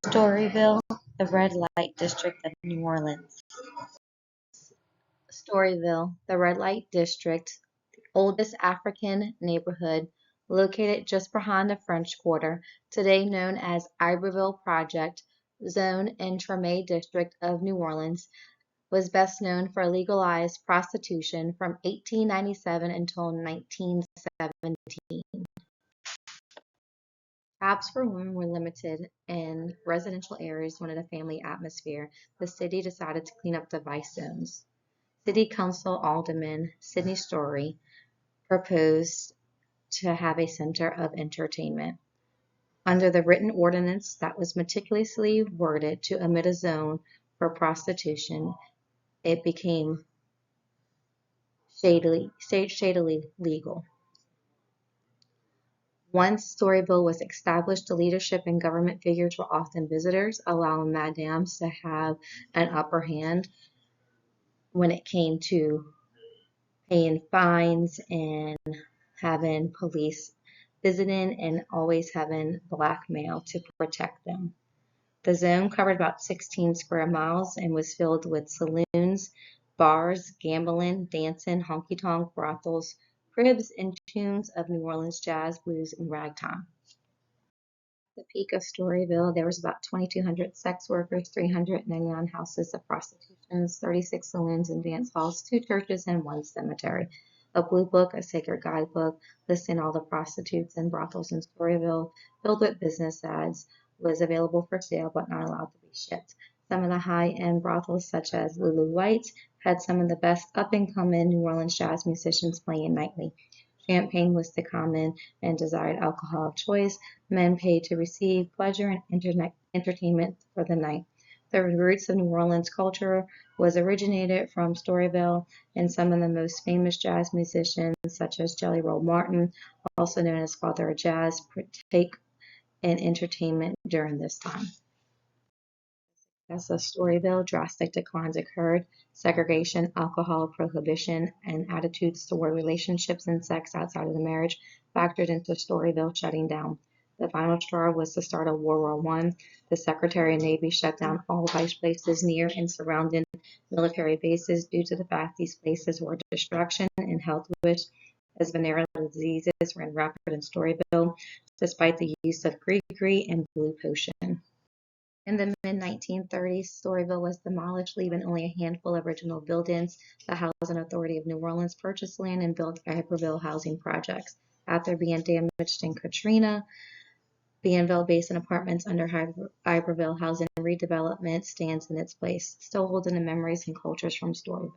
Storyville, the red light district of New Orleans. Storyville, the red light district, the oldest African neighborhood located just behind the French Quarter, today known as Iberville Project Zone and Treme District of New Orleans, was best known for legalized prostitution from 1897 until 1917. Jobs for women were limited in residential areas wanted a family atmosphere. The city decided to clean up the vice zones. City Council Alderman Sidney Story proposed to have a center of entertainment. Under the written ordinance that was meticulously worded to omit a zone for prostitution, it became shadily legal. Once Storyville was established, the leadership and government figures were often visitors, allowing madams to have an upper hand when it came to paying fines and having police visiting and always having blackmail to protect them. The zone covered about 16 square miles and was filled with saloons, bars, gambling, dancing, honky-tonk, brothels, cribs, and tunes of New Orleans jazz, blues, and ragtime. At the peak of Storyville, there was about 2,200 sex workers, 399 houses of prostitution, 36 saloons and dance halls, 2 churches, and 1 cemetery. A blue book, a sacred guidebook, listing all the prostitutes and brothels in Storyville, filled with business ads, was available for sale but not allowed to be shipped. Some of the high-end brothels, such as Lulu White's, had some of the best up-and-coming New Orleans jazz musicians playing nightly. Champagne was the common and desired alcohol of choice. Men paid to receive pleasure and entertainment for the night. The roots of New Orleans culture was originated from Storyville, and some of the most famous jazz musicians, such as Jelly Roll Martin, also known as Father of Jazz, partake in entertainment during this time. As of Storyville, drastic declines occurred. Segregation, alcohol prohibition, and attitudes toward relationships and sex outside of the marriage factored into Storyville shutting down. The final straw was the start of World War I. The Secretary of Navy shut down all vice places near and surrounding military bases due to the fact these places were a distraction and health risk, as venereal diseases ran rapid in Storyville, despite the use of Gree and Blue Potion. In the mid-1930s, Storyville was demolished, leaving only a handful of original buildings. The Housing Authority of New Orleans purchased land and built Iberville housing projects. After being damaged in Katrina, Bienville Basin Apartments under Iberville Housing Redevelopment stands in its place, still holding the memories and cultures from Storyville.